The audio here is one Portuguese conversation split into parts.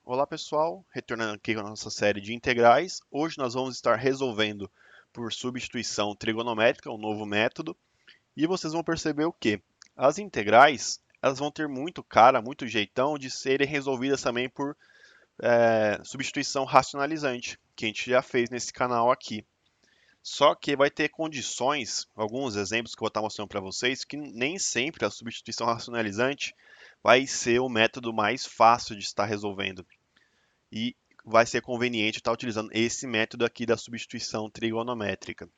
Olá pessoal, retornando aqui com a nossa série de integrais. Hoje nós vamos estar resolvendo por substituição trigonométrica, um novo método, e vocês vão perceber o que? As integrais, elas vão ter muito cara, muito jeitão de serem resolvidas também por substituição racionalizante, que a gente já fez nesse canal aqui. Só que vai ter condições, alguns exemplos que eu vou estar mostrando para vocês, que nem sempre a substituição racionalizante vai ser o método mais fácil de estar resolvendo e vai ser conveniente estar utilizando esse método aqui da substituição trigonométrica.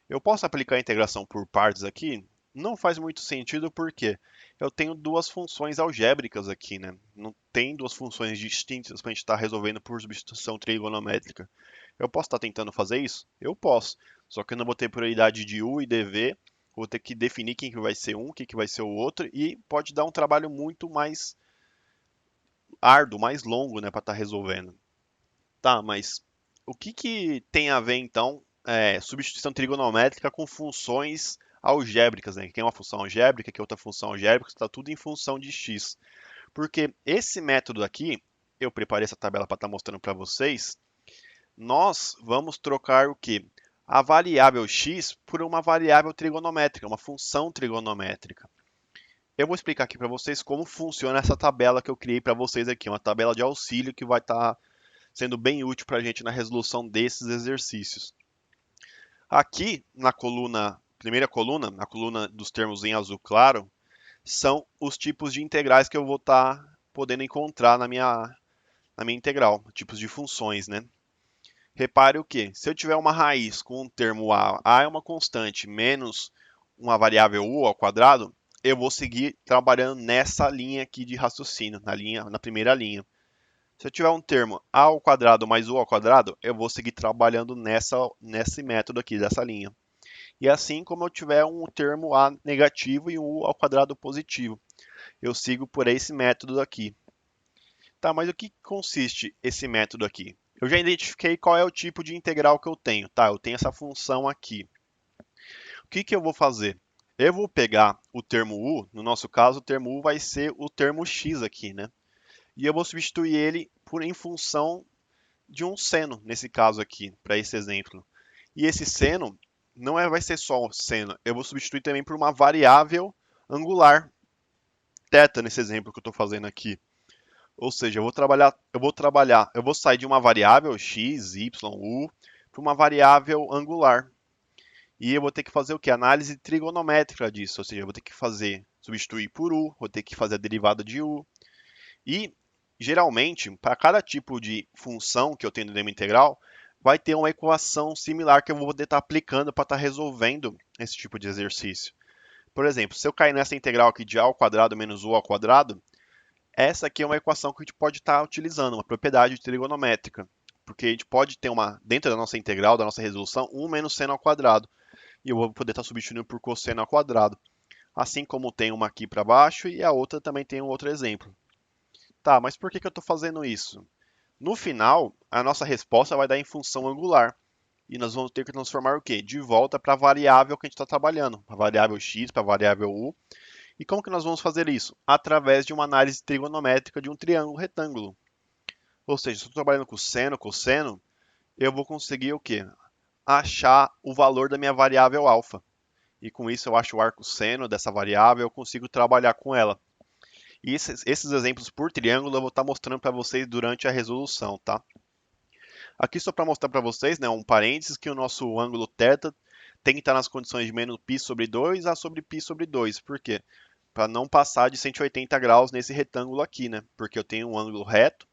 Eu posso aplicar a integração por partes aqui? Não faz muito sentido porque eu tenho duas funções algébricas aqui, né? Não tem duas funções distintas para a gente estar resolvendo por substituição trigonométrica. Eu posso estar tentando fazer isso? Eu posso, só que eu não vou ter prioridade de u e dv, vou ter que definir quem que vai ser um, quem que vai ser o outro, e pode dar um trabalho muito mais árduo, mais longo, né, para estar resolvendo. Tá, mas o que que tem a ver então substituição trigonométrica com funções algébricas, né? Que é uma função algébrica, que é outra função algébrica, está tudo em função de x. Porque esse método aqui, eu preparei essa tabela para estar mostrando para vocês, nós vamos trocar o quê? A variável x por uma variável trigonométrica, uma função trigonométrica. Eu vou explicar aqui para vocês como funciona essa tabela que eu criei para vocês aqui, uma tabela de auxílio que vai estar sendo bem útil para a gente na resolução desses exercícios. Aqui na coluna, primeira coluna, na coluna dos termos em azul claro, são os tipos de integrais que eu vou estar podendo encontrar na minha integral, tipos de funções, né? Repare o que? Se eu tiver uma raiz com um termo a é uma constante, menos uma variável u ao quadrado, eu vou seguir trabalhando nessa linha aqui de raciocínio, na primeira linha. Se eu tiver um termo a ao quadrado mais u ao quadrado, eu vou seguir trabalhando nesse método aqui, dessa linha. E assim como eu tiver um termo a negativo e um u ao quadrado positivo, eu sigo por esse método aqui. Tá, mas o que consiste esse método aqui? Eu já identifiquei qual é o tipo de integral que eu tenho, tá? Eu tenho essa função aqui. O que que eu vou fazer? Eu vou pegar o termo u, no nosso caso, o termo u vai ser o termo x aqui, né? E eu vou substituir ele em função de um seno, nesse caso aqui, para esse exemplo. E esse seno vai ser só um seno, eu vou substituir também por uma variável angular, θ, nesse exemplo que eu estou fazendo aqui. Ou seja, eu vou sair de uma variável x, y, u, para uma variável angular. E eu vou ter que fazer o que? Análise trigonométrica disso, ou seja, eu vou ter que substituir por u, vou ter que fazer a derivada de u. E, geralmente, para cada tipo de função que eu tenho no lema integral, vai ter uma equação similar que eu vou poder estar aplicando para estar resolvendo esse tipo de exercício. Por exemplo, se eu cair nessa integral aqui de a ao quadrado menos u ao quadrado, essa aqui é uma equação que a gente pode estar utilizando, uma propriedade trigonométrica. Porque a gente pode ter dentro da nossa integral, da nossa resolução, 1 menos seno ao quadrado. E eu vou poder estar substituindo por cosseno ao quadrado. Assim como tem uma aqui para baixo e a outra também tem um outro exemplo. Tá, mas por que eu estou fazendo isso? No final, a nossa resposta vai dar em função angular. E nós vamos ter que transformar o quê? De volta para a variável que a gente está trabalhando, para a variável x, para a variável u. E como que nós vamos fazer isso? Através de uma análise trigonométrica de um triângulo retângulo. Ou seja, se eu estou trabalhando com seno, cosseno, eu vou conseguir o quê? Achar o valor da minha variável alfa. E com isso eu acho o arco seno dessa variável, eu consigo trabalhar com ela. E esses exemplos por triângulo eu vou estar mostrando para vocês durante a resolução, tá? Aqui só para mostrar para vocês, né, um parênteses, que o nosso ângulo θ tem que estar nas condições de menos π sobre 2 a sobre π sobre 2. Por quê? Para não passar de 180 graus nesse retângulo aqui, né? Porque eu tenho um ângulo reto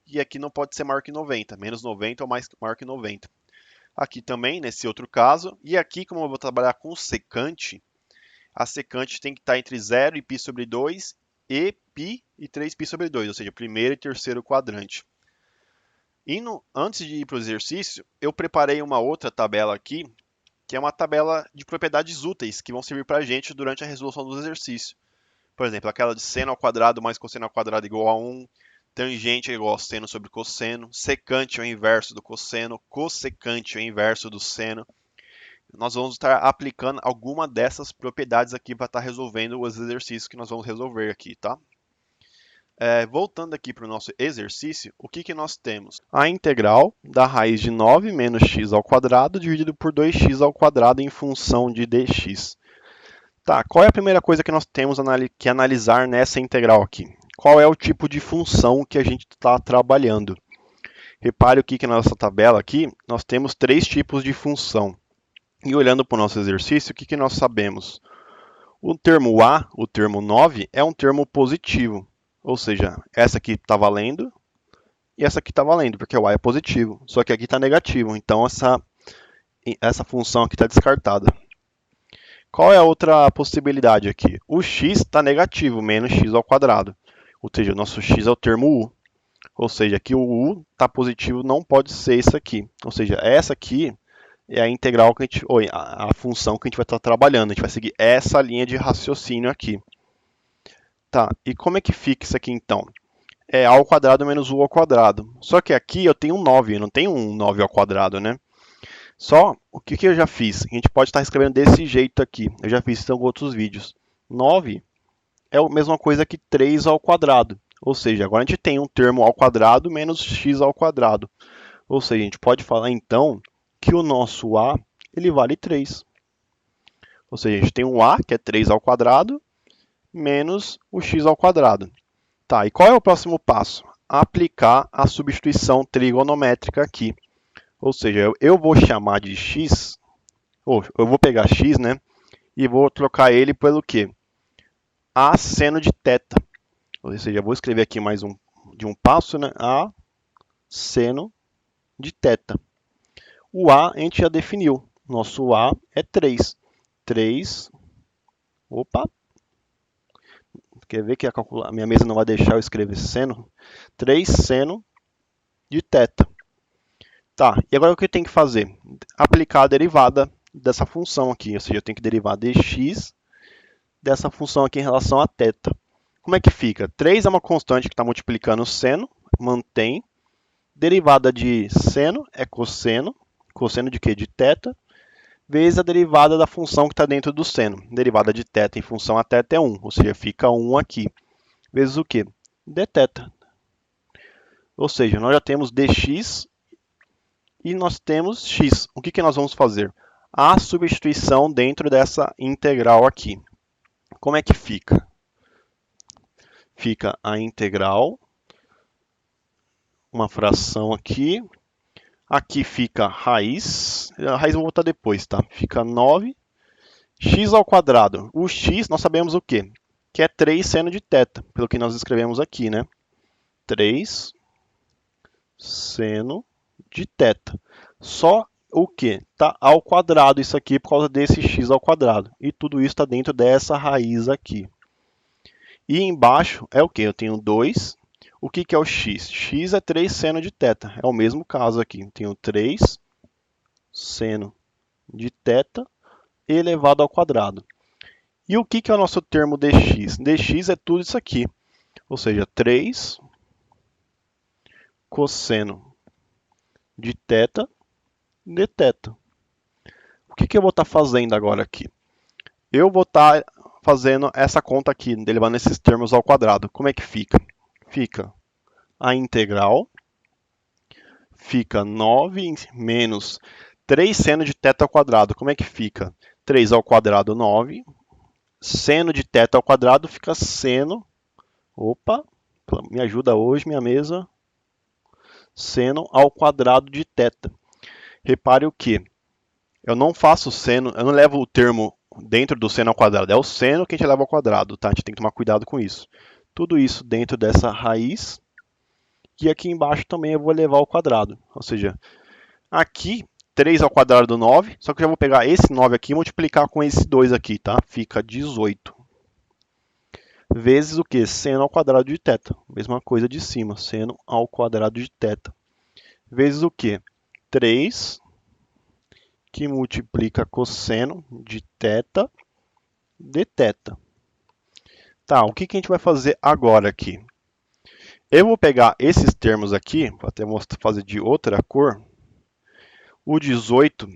e aqui não pode ser maior que 90, menos 90 ou maior que 90. Aqui também, nesse outro caso, e aqui como eu vou trabalhar com secante, a secante tem que estar entre 0 e π sobre 2 e π e 3π sobre 2, ou seja, primeiro e terceiro quadrante. Antes de ir para o exercício, eu preparei uma outra tabela aqui, que é uma tabela de propriedades úteis que vão servir para a gente durante a resolução do exercício. Por exemplo, aquela de seno ao quadrado mais cosseno ao quadrado igual a 1, tangente é igual a seno sobre cosseno, secante é o inverso do cosseno, cossecante é o inverso do seno. Nós vamos estar aplicando alguma dessas propriedades aqui para estar resolvendo os exercícios que nós vamos resolver aqui, tá? Voltando aqui para o nosso exercício, o que nós temos? A integral da raiz de 9 menos x ao quadrado dividido por 2x ao quadrado em função de dx. Tá, qual é a primeira coisa que nós temos que analisar nessa integral aqui? Qual é o tipo de função que a gente está trabalhando? Repare que na nossa tabela aqui, nós temos 3 tipos de função. E olhando para o nosso exercício, o que nós sabemos? O termo a, o termo 9, é um termo positivo. Ou seja, essa aqui está valendo e essa aqui está valendo, porque o a é positivo. Só que aqui está negativo, então essa função aqui está descartada. Qual é a outra possibilidade aqui? O x está negativo, menos x ao quadrado. Ou seja, o nosso x é o termo u. Ou seja, aqui o u está positivo, não pode ser isso aqui. Ou seja, essa aqui é a integral que a função que a gente vai estar trabalhando. A gente vai seguir essa linha de raciocínio aqui. Tá, e como é que fica isso aqui então? É a ao quadrado menos u ao quadrado. Só que aqui eu tenho um 9, eu não tenho um 9 ao quadrado, né? Só, o que eu já fiz? A gente pode estar escrevendo desse jeito aqui. Eu já fiz isso em outros vídeos. 9 é a mesma coisa que 3 ao quadrado. Ou seja, agora a gente tem um termo ao quadrado menos x ao quadrado. Ou seja, a gente pode falar então que o nosso a ele vale 3. Ou seja, a gente tem um a, que é 3 ao quadrado, menos o x ao quadrado. Tá, e qual é o próximo passo? Aplicar a substituição trigonométrica aqui. Ou seja, eu vou chamar de x, ou eu vou pegar x, né? E vou trocar ele pelo quê? A seno de θ. Ou seja, eu vou escrever aqui mais de um passo, né? A seno de θ. O a a gente já definiu. Nosso a é 3. 3. Opa! Quer ver que a minha mesa não vai deixar eu escrever seno? 3 seno de θ. Tá, e agora o que eu tenho que fazer? Aplicar a derivada dessa função aqui. Ou seja, eu tenho que derivar dx dessa função aqui em relação a θ. Como é que fica? 3 é uma constante que está multiplicando o seno, mantém. Derivada de seno é cosseno. Cosseno de quê? De θ. Vezes a derivada da função que está dentro do seno. Derivada de θ em função a θ é 1, ou seja, fica 1 aqui. Vezes o quê? dθ. Ou seja, nós já temos dx e nós temos x. O que nós vamos fazer? A substituição dentro dessa integral aqui. Como é que fica? Fica a integral, uma fração aqui. Aqui fica a raiz eu vou botar depois, tá? Fica 9 x ao quadrado. O x, nós sabemos o quê? Que é 3 seno de θ, pelo que nós escrevemos aqui, né? 3 seno de θ. Só o quê? Tá ao quadrado isso aqui por causa desse x ao quadrado. E tudo isso está dentro dessa raiz aqui. E embaixo é o quê? Eu tenho 2. O que é o x? X é 3 seno de θ. É o mesmo caso aqui. Eu tenho 3 seno de θ elevado ao quadrado. E o que é o nosso termo dx? dx é tudo isso aqui. Ou seja, 3 cosseno de θ dθ. O que eu vou estar fazendo agora aqui? Eu vou estar fazendo essa conta aqui, elevando esses termos ao quadrado. Como é que fica? Fica a integral, fica 9 menos 3 seno de θ ao quadrado. Como é que fica? 3 ao quadrado, 9. Seno de θ ao quadrado fica seno. Opa, me ajuda hoje, minha mesa. Seno ao quadrado de θ. Repare o que? Eu não faço seno, eu não levo o termo dentro do seno ao quadrado. É o seno que a gente leva ao quadrado, tá? A gente tem que tomar cuidado com isso. Tudo isso dentro dessa raiz. E aqui embaixo também eu vou levar ao quadrado. Ou seja, aqui 3 ao quadrado 9, só que eu já vou pegar esse 9 aqui e multiplicar com esse 2 aqui, tá? Fica 18. Vezes o que? Seno ao quadrado de θ. Mesma coisa de cima, seno ao quadrado de θ. Vezes o que? 3, que multiplica cosseno de θ dθ. Tá, o que a gente vai fazer agora aqui? Eu vou pegar esses termos aqui, vou até fazer de outra cor. O 18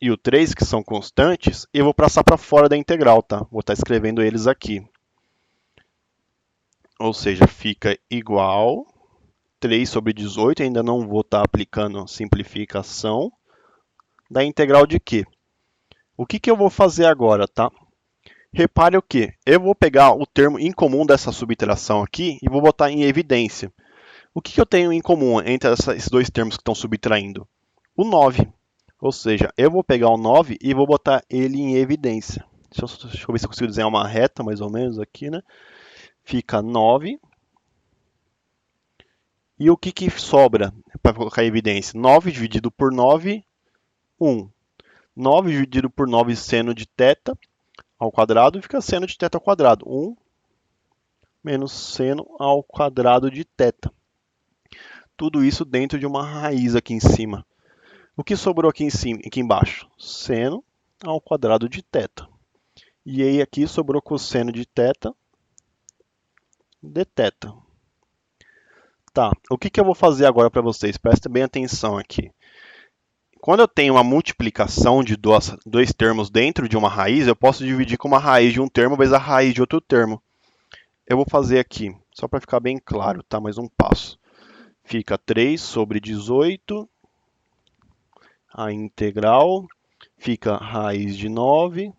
e o 3, que são constantes, eu vou passar para fora da integral, tá? Vou estar escrevendo eles aqui. ou seja, fica igual 3 sobre 18, ainda não vou estar aplicando simplificação, da integral de quê? O que eu vou fazer agora, tá? Repare o que? Eu vou pegar o termo incomum dessa subtração aqui e vou botar em evidência. O que eu tenho em comum entre esses dois termos que estão subtraindo? O 9. Ou seja, eu vou pegar o 9 e vou botar ele em evidência. Deixa eu ver se eu consigo desenhar uma reta, mais ou menos, aqui, né? Fica 9. E o que sobra para colocar em evidência? 9 dividido por 9, 1. 9 dividido por 9 seno de θ ao quadrado, fica seno de θ ao quadrado. 1 menos seno ao quadrado de θ. Tudo isso dentro de uma raiz aqui em cima. O que sobrou aqui em cima, aqui embaixo? Seno ao quadrado de θ. E aí aqui sobrou cosseno de θ dθ. Tá, o que eu vou fazer agora para vocês? Prestem bem atenção aqui. Quando eu tenho uma multiplicação de dois termos dentro de uma raiz, eu posso dividir com uma raiz de um termo vezes a raiz de outro termo. Eu vou fazer aqui, só para ficar bem claro, tá? Mais um passo. Fica 3 sobre 18, a integral, fica raiz de 9,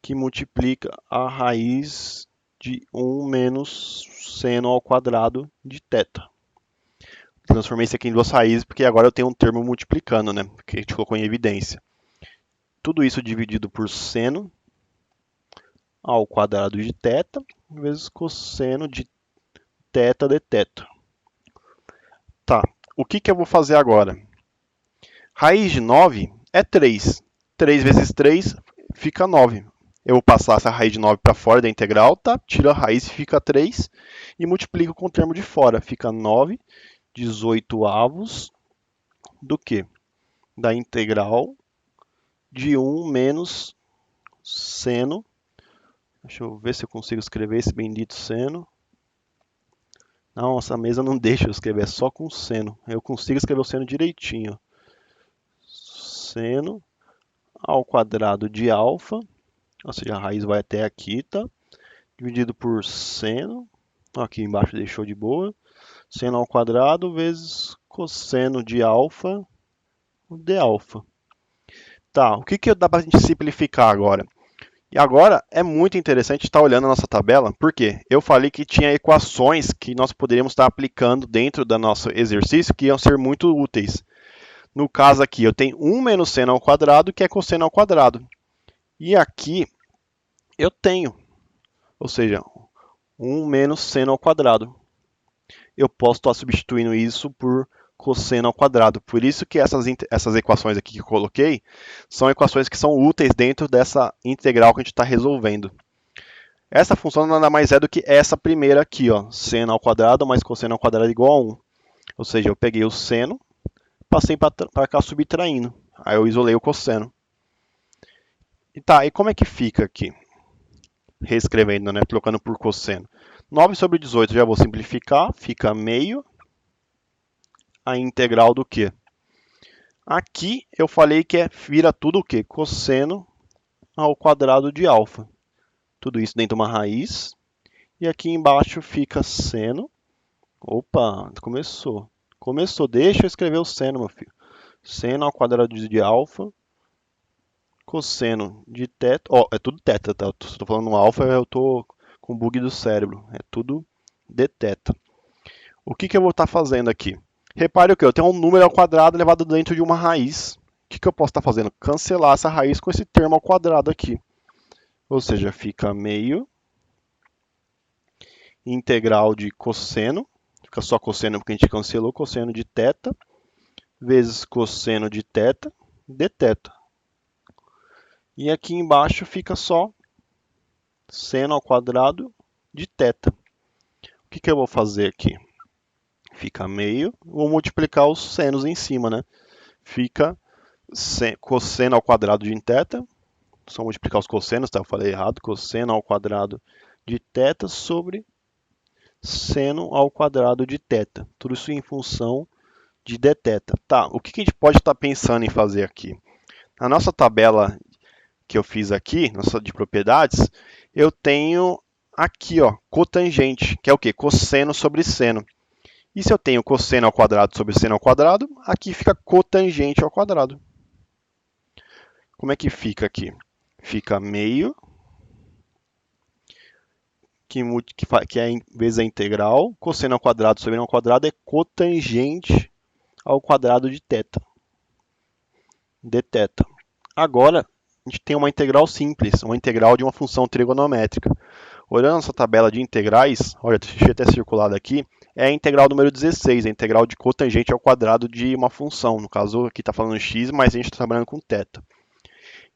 que multiplica a raiz de 1 menos seno ao quadrado de θ. Transformei isso aqui em duas raízes, porque agora eu tenho um termo multiplicando, né? Que a gente colocou em evidência. Tudo isso dividido por seno ao quadrado de θ, vezes cosseno de θ dθ. Tá, o que eu vou fazer agora? Raiz de 9 é 3. 3 vezes 3 fica 9. Eu vou passar essa raiz de 9 para fora da integral, tá? Tiro a raiz e fica 3. E multiplico com o termo de fora. Fica 9 18avos do que? Da integral de 1 menos seno. Deixa eu ver se eu consigo escrever esse bendito seno. Não, essa mesa não deixa eu escrever, é só com seno. Eu consigo escrever o seno direitinho. Seno ao quadrado de alfa, ou seja, a raiz vai até aqui, tá? Dividido por seno, aqui embaixo deixou de boa. Seno ao quadrado vezes cosseno de alfa de alfa. Tá, o que dá para a gente simplificar agora? E agora é muito interessante estar olhando a nossa tabela, porque eu falei que tinha equações que nós poderíamos estar aplicando dentro do nosso exercício que iam ser muito úteis. No caso aqui, eu tenho 1 menos seno ao quadrado, que é cosseno ao quadrado. E aqui eu tenho, ou seja, 1 menos seno ao quadrado. Eu posso estar substituindo isso por cosseno ao quadrado. Por isso que essas equações aqui que eu coloquei são equações que são úteis dentro dessa integral que a gente está resolvendo. Essa função nada mais é do que essa primeira aqui, ó, seno ao quadrado mais cosseno ao quadrado é igual a 1. Ou seja, eu peguei o seno, passei para cá subtraindo. Aí eu isolei o cosseno. E tá, e como é que fica aqui? Reescrevendo, né, trocando por cosseno. 9 sobre 18 já vou simplificar, fica meio a integral do quê? Aqui eu falei que vira tudo o quê? Cosseno ao quadrado de alfa. Tudo isso dentro de uma raiz. E aqui embaixo fica seno. Opa, começou. Começou, deixa eu escrever o seno, meu filho. Seno ao quadrado de alfa. Cosseno de θ. Ó, é tudo θ, tá? Se eu tô falando alfa, eu tô com bug do cérebro. É tudo dθ. O que eu vou estar fazendo aqui? Repare o que? Eu tenho um número ao quadrado levado dentro de uma raiz. O que eu posso estar fazendo? Cancelar essa raiz com esse termo ao quadrado aqui. Ou seja, fica meio integral de cosseno. Fica só cosseno porque a gente cancelou. Cosseno de θ vezes cosseno de θ dθ. E aqui embaixo fica só seno ao quadrado de θ. O que eu vou fazer aqui? Fica meio, vou multiplicar os senos em cima, né? Fica cosseno ao quadrado de θ, só multiplicar os cossenos, tá? Eu falei errado, cosseno ao quadrado de θ sobre seno ao quadrado de θ. Tudo isso em função de dθ. Tá, o que a gente pode estar pensando em fazer aqui? Na nossa tabela que eu fiz aqui, nossa de propriedades, eu tenho aqui, ó, cotangente, que é o quê? Cosseno sobre seno. E se eu tenho cosseno ao quadrado sobre seno ao quadrado, aqui fica cotangente ao quadrado. Como é que fica aqui? Fica meio, que é vezes a integral, cosseno ao quadrado sobre seno ao quadrado é cotangente ao quadrado de θ. De θ. Agora, a gente tem uma integral simples, uma integral de uma função trigonométrica. Olhando essa tabela de integrais, olha, deixei até circulado aqui, é a integral número 16, a integral de cotangente ao quadrado de uma função. No caso, aqui está falando x, mas a gente está trabalhando com θ.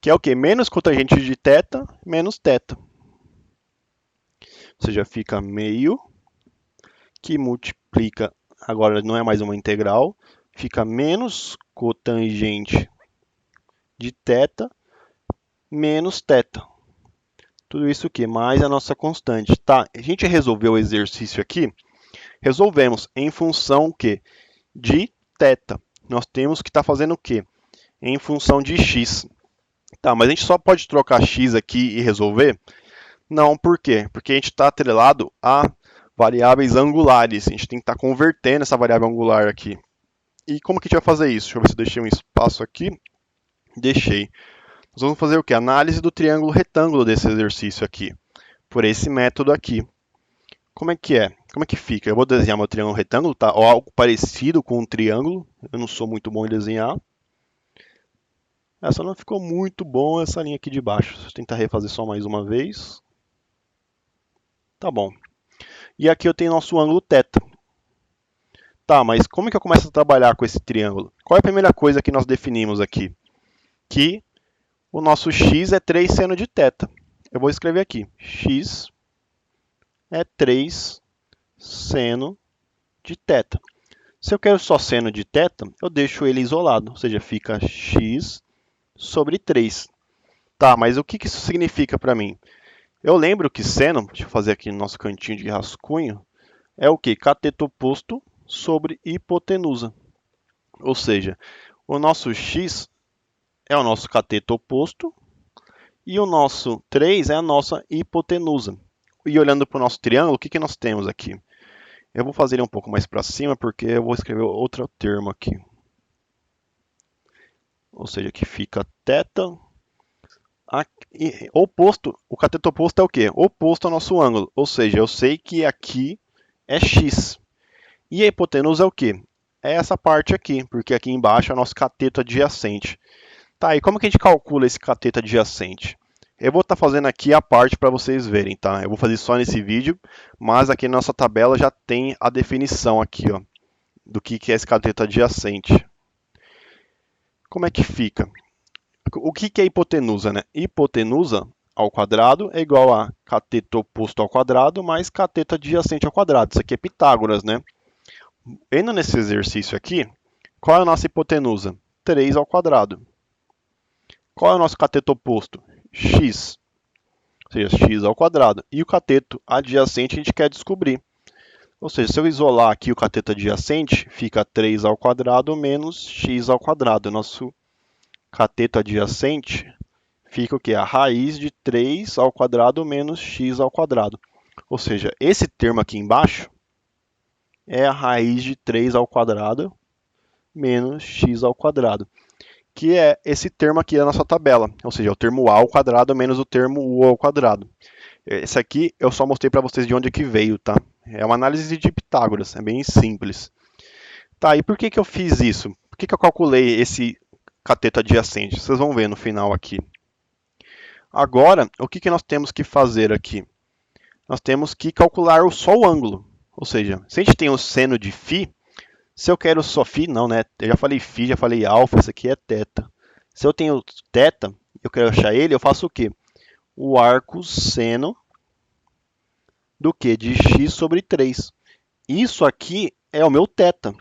Que é o quê? Menos cotangente de θ, menos θ. Ou seja, fica meio, que multiplica, agora não é mais uma integral, fica menos cotangente de θ, menos θ. Tudo isso aqui, mais a nossa constante. Tá, a gente resolveu o exercício aqui. Resolvemos em função que de θ. Nós temos que estar fazendo o quê? Em função de x. Tá, mas a gente só pode trocar x aqui e resolver? Não, por quê? Porque a gente está atrelado a variáveis angulares. A gente tem que estar convertendo essa variável angular aqui. E como que a gente vai fazer isso? Deixa eu ver se eu deixei um espaço aqui. Deixei. Nós vamos fazer o quê? Análise do triângulo retângulo desse exercício aqui. Por esse método aqui. Como é que é? Como é que fica? Eu vou desenhar meu triângulo retângulo, tá? Ou algo parecido com um triângulo. Eu não sou muito bom em desenhar. Essa não ficou muito bom, essa linha aqui de baixo. Vou tentar refazer só mais uma vez. Tá bom. E aqui eu tenho nosso ângulo θ. Tá, mas como é que eu começo a trabalhar com esse triângulo? Qual é a primeira coisa que nós definimos aqui? Que o nosso x é 3 seno de θ. Eu vou escrever aqui. X é 3 seno de θ. Se eu quero só seno de θ, eu deixo ele isolado. Ou seja, fica x sobre 3. Tá, mas o que isso significa para mim? Eu lembro que seno, deixa eu fazer aqui no nosso cantinho de rascunho, é o quê? Cateto oposto sobre hipotenusa. Ou seja, o nosso x é o nosso cateto oposto e o nosso 3 é a nossa hipotenusa. E olhando para o nosso triângulo, o que nós temos aqui? Eu vou fazer ele um pouco mais para cima, porque eu vou escrever outro termo aqui. Ou seja, que fica θ. Oposto, o cateto oposto é o quê? Oposto ao nosso ângulo. Ou seja, eu sei que aqui é x. E a hipotenusa é o quê? É essa parte aqui, porque aqui embaixo é o nosso cateto adjacente. Tá, e como que a gente calcula esse cateto adjacente? Eu vou estar fazendo aqui a parte para vocês verem, tá? Eu vou fazer só nesse vídeo, mas aqui na nossa tabela já tem a definição aqui, ó, do que é esse cateto adjacente. Como é que fica? O que é hipotenusa, né? Hipotenusa ao quadrado é igual a cateto oposto ao quadrado mais cateto adjacente ao quadrado. Isso aqui é Pitágoras, né? Indo nesse exercício aqui, qual é a nossa hipotenusa? 3 ao quadrado. Qual é o nosso cateto oposto? X. Ou seja, x ao quadrado. E o cateto adjacente a gente quer descobrir. Ou seja, se eu isolar aqui o cateto adjacente, fica 3 ao quadrado menos x ao quadrado. Nosso cateto adjacente fica o quê? A raiz de 3 ao quadrado menos x ao quadrado. Ou seja, esse termo aqui embaixo é a raiz de 3 ao quadrado menos x ao quadrado. Que é esse termo aqui da nossa tabela. Ou seja, o termo a ao quadrado menos o termo u ao quadrado. Esse aqui eu só mostrei para vocês de onde é que veio, tá? É uma análise de Pitágoras, é bem simples. Tá, e por que eu fiz isso? Por que eu calculei esse cateto adjacente? Vocês vão ver no final aqui. Agora, o que nós temos que fazer aqui? Nós temos que calcular só o ângulo. Ou seja, se a gente tem o seno de φ, se eu quero só φ, não, né? Eu já falei φ, já falei alfa, isso aqui é θ. Se eu tenho θ, eu quero achar ele, eu faço o quê? O arco seno do quê? De x sobre 3. Isso aqui é o meu θ.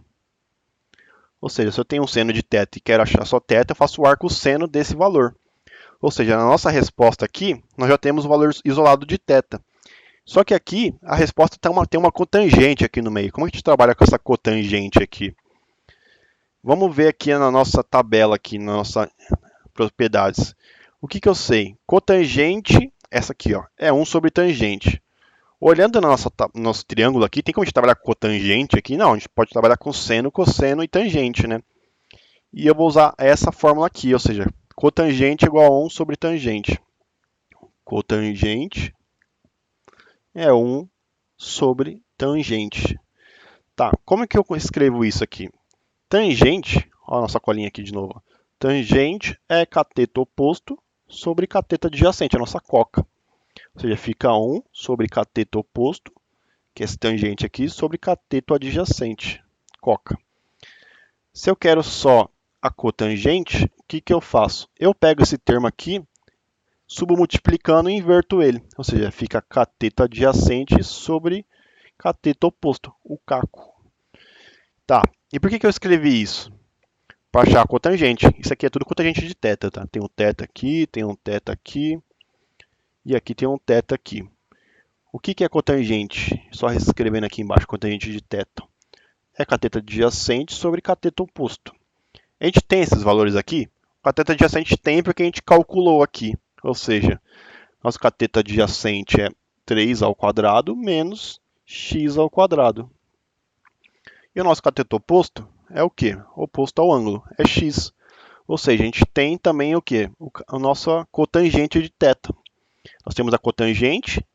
Ou seja, se eu tenho um seno de θ e quero achar só θ, eu faço o arco seno desse valor. Ou seja, na nossa resposta aqui, nós já temos o valor isolado de θ. Só que aqui, a resposta tem uma cotangente aqui no meio. Como a gente trabalha com essa cotangente aqui? Vamos ver aqui na nossa tabela, aqui, na nossa propriedades. O que eu sei? Cotangente, essa aqui, ó, é 1 sobre tangente. Olhando no nosso triângulo aqui, tem como a gente trabalhar com cotangente aqui? Não, a gente pode trabalhar com seno, cosseno e tangente, né? E eu vou usar essa fórmula aqui, ou seja, cotangente igual a 1 sobre tangente. Cotangente é 1 sobre tangente. Tá, como é que eu escrevo isso aqui? Tangente, olha a nossa colinha aqui de novo. Tangente é cateto oposto sobre cateto adjacente, a nossa coca. Ou seja, fica 1 sobre cateto oposto, que é esse tangente aqui, sobre cateto adjacente, coca. Se eu quero só a cotangente, o que eu faço? Eu pego esse termo aqui, subo multiplicando e inverto ele. Ou seja, fica cateto adjacente sobre cateto oposto, o caco. Tá, e por que eu escrevi isso? Para achar a cotangente. Isso aqui é tudo cotangente de θ, tá? Tem um θ aqui, tem um θ aqui, e aqui tem um θ aqui. O que é cotangente? Só escrevendo aqui embaixo, cotangente de θ. É cateto adjacente sobre cateto oposto. A gente tem esses valores aqui? O cateto adjacente tem porque a gente calculou aqui. Ou seja, nosso cateto adjacente é 3 ao quadrado menos x ao quadrado. E o nosso cateto oposto é o quê? Oposto ao ângulo, é x. Ou seja, a gente tem também o quê? A nossa cotangente de θ. Nós temos a cotangente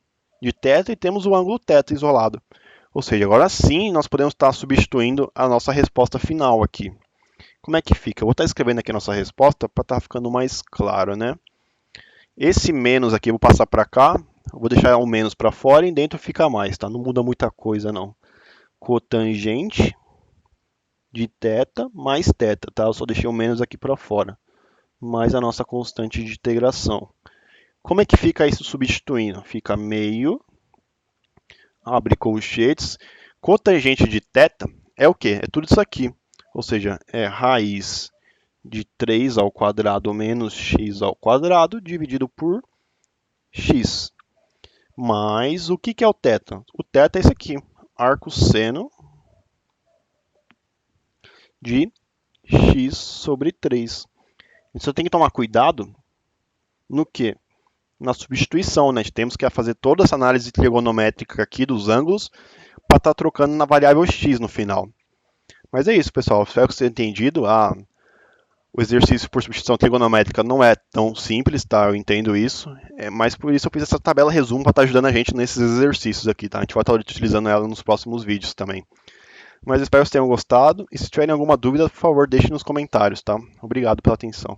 de θ e temos o ângulo θ isolado. Ou seja, agora sim nós podemos estar substituindo a nossa resposta final aqui. Como é que fica? Eu vou estar escrevendo aqui a nossa resposta para estar ficando mais claro, né? Esse menos aqui eu vou passar para cá, eu vou deixar o menos para fora e dentro fica mais, tá? Não muda muita coisa não. Cotangente de θ mais θ, tá? Eu só deixei o menos aqui para fora, mais a nossa constante de integração. Como é que fica isso substituindo? Fica meio, abre colchetes, cotangente de θ é o quê? É tudo isso aqui, ou seja, é raiz de 3 ao quadrado menos x ao quadrado dividido por x. Mas o que é o θ? O θ é isso aqui, arco seno de x sobre 3. Então tem que tomar cuidado no que? Na substituição, né? Temos que fazer toda essa análise trigonométrica aqui dos ângulos para estar trocando na variável x no final. Mas é isso, pessoal. Espero que vocês tenham entendido. O exercício por substituição trigonométrica não é tão simples, tá? Eu entendo isso. Mas por isso eu fiz essa tabela resumo para estar ajudando a gente nesses exercícios aqui, tá? A gente vai estar utilizando ela nos próximos vídeos também. Mas espero que vocês tenham gostado. E se tiverem alguma dúvida, por favor, deixem nos comentários, tá? Obrigado pela atenção.